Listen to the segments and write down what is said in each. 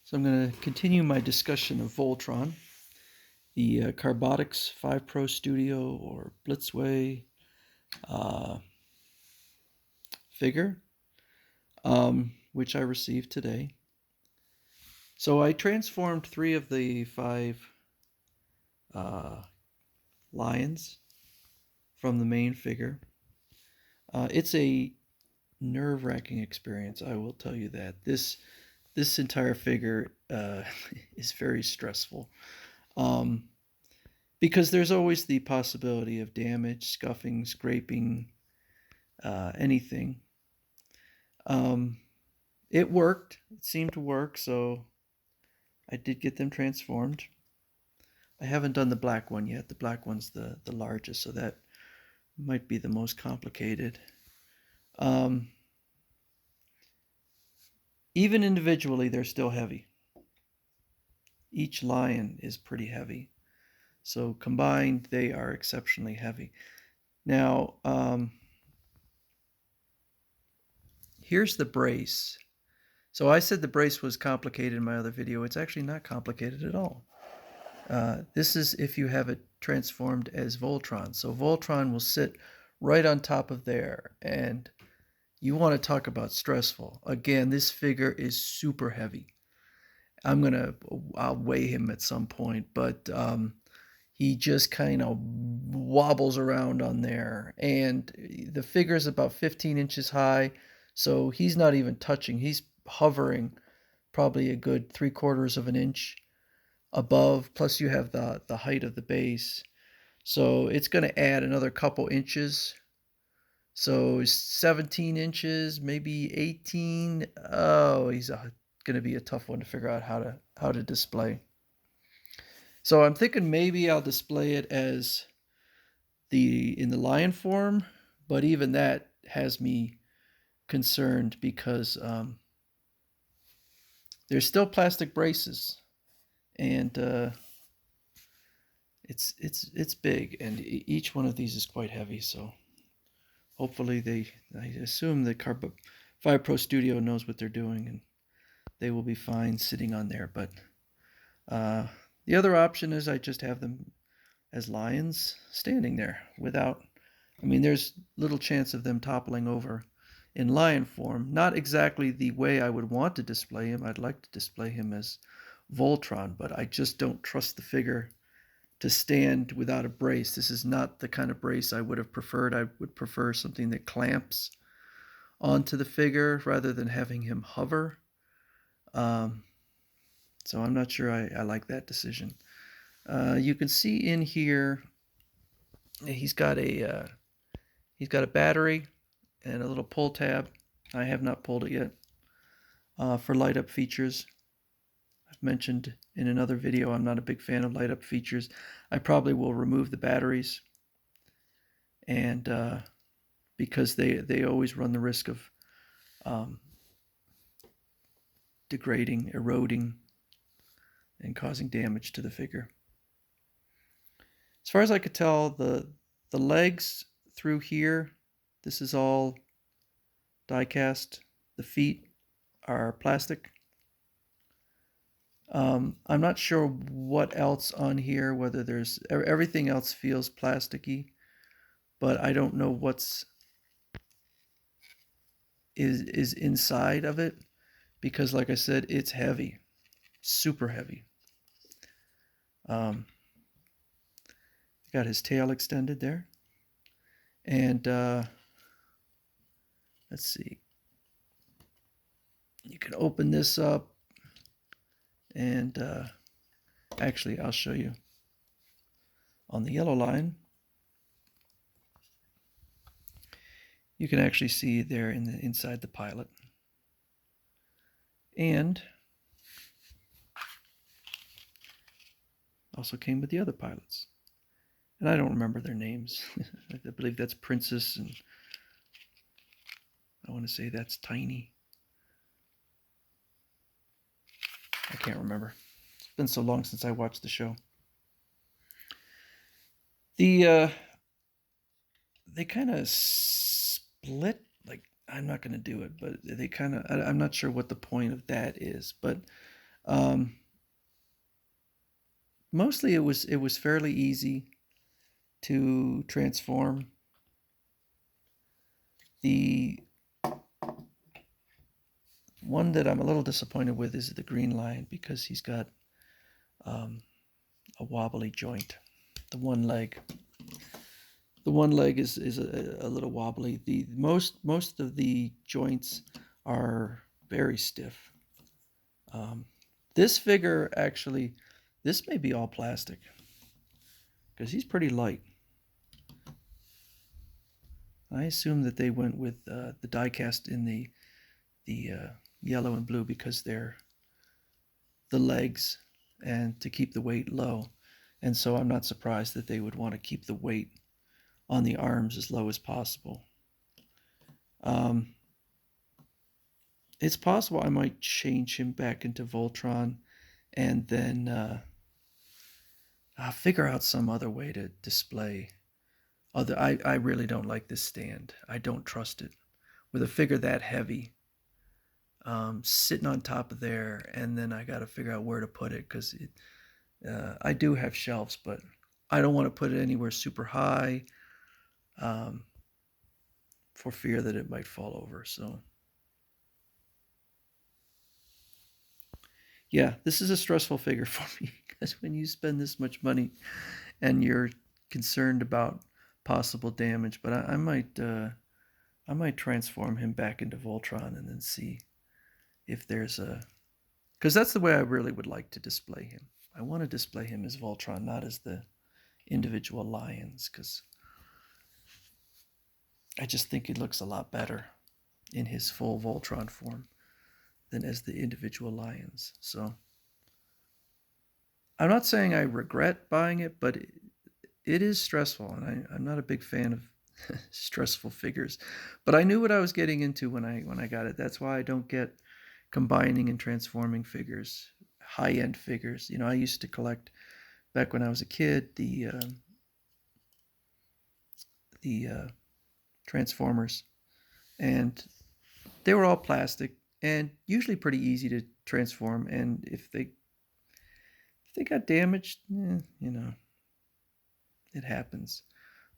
So I'm going to continue my discussion of Voltron, the Carbotix 5 Pro Studio or Blitzway uh, figure, which I received today. So I transformed 3 of the 5 uh, lions from the main figure. It's a nerve-wracking experience, I will tell you that. This entire figure is very stressful. Um, because there's always the possibility of damage, scuffing, scraping, anything. Um, it worked. It seemed to work, so I did get them transformed. I haven't done the black one yet. The black one's the largest, so that might be the most complicated. Um, Even individually, they're still heavy. Each lion is pretty heavy. So combined, they are exceptionally heavy. Now, here's the brace. So I said the brace was complicated in my other video. It's actually not complicated at all. This is if you have it transformed as Voltron. So Voltron will sit right on top of there. And you want to talk about stressful. Again, this figure is super heavy. I'll weigh him at some point, but he just kind of wobbles around on there. And the figure is about 15 inches high, so he's not even touching. He's hovering probably a good 3/4 of an inch above, plus you have the height of the base. So it's going to add another couple inches. So 17 inches, maybe 18. Oh, he's going to be a tough one to figure out how to display. So I'm thinking maybe I'll display it as in the lion form, but even that has me concerned because there's still plastic braces, and it's big, and each one of these is quite heavy. So hopefully I assume the 5 Pro Studio knows what they're doing, and they will be fine sitting on there. But the other option is I just have them as lions standing there without. I mean, there's little chance of them toppling over in lion form. Not exactly the way I would want to display him. I'd like to display him as Voltron, but I just don't trust the figure to stand without a brace. This is not the kind of brace I would have preferred. I would prefer something that clamps onto the figure rather than having him hover. Um, so I'm not sure I like that decision. You can see in here he's got a battery and a little pull tab. I have not pulled it yet for light up features. I've mentioned in another video I'm not a big fan of light up features. I probably will remove the batteries, and because they always run the risk of degrading, eroding, and causing damage to the figure. As far as I could tell, the legs through here, this is all die cast. The feet are plastic. I'm not sure what else on here, whether there's everything else feels plasticky, but I don't know what's is inside of it, because like I said, it's heavy, super heavy. Got his tail extended there, and let's see, you can open this up, and actually I'll show you on the yellow line. You can actually see there inside the pilot, and also came with the other pilots, and I don't remember their names. I believe that's Princess, and I want to say that's Tiny. I can't remember. It's been so long since I watched the show. They kind of split. Like, I'm not going to do it, but they kind of. I'm not sure what the point of that is, but Um, Mostly it was fairly easy to transform. The one that I'm a little disappointed with is the Green Lion because he's got um, a wobbly joint. The one leg, the one leg is a little wobbly. The most of the joints are very stiff. Um, this figure actually, this may be all plastic because he's pretty light. I assume that they went with the die cast in the yellow and blue because they're the legs and to keep the weight low. And so I'm not surprised that they would want to keep the weight on the arms as low as possible. Um, it's possible I might change him back into Voltron and then figure out some other way to display. I really don't like this stand. I don't trust it. With a figure that heavy, sitting on top of there, and then I got to figure out where to put it because I do have shelves, but I don't want to put it anywhere super high um, for fear that it might fall over. So, yeah, this is a stressful figure for me because when you spend this much money and you're concerned about possible damage, but I might transform him back into Voltron and then see if there's a because that's the way I really would like to display him. I want to display him as Voltron, not as the individual lions, because I just think it looks a lot better in his full Voltron form than as the individual lions. So I'm not saying I regret buying it, but it is stressful, and I'm not a big fan of stressful figures. But I knew what I was getting into when I got it. That's why I don't get combining and transforming figures, high end figures. I used to collect back when I was a kid the Transformers, and they were all plastic and usually pretty easy to transform. And if they got damaged, it happens.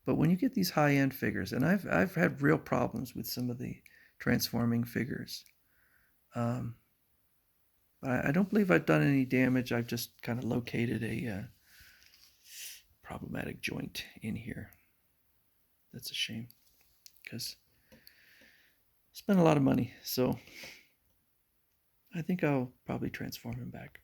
But when you get these high end figures, and I've had real problems with some of the transforming figures. Um, I don't believe I've done any damage. I've just kind of located a problematic joint in here. That's a shame because I spent a lot of money. So I think I'll probably transform him back.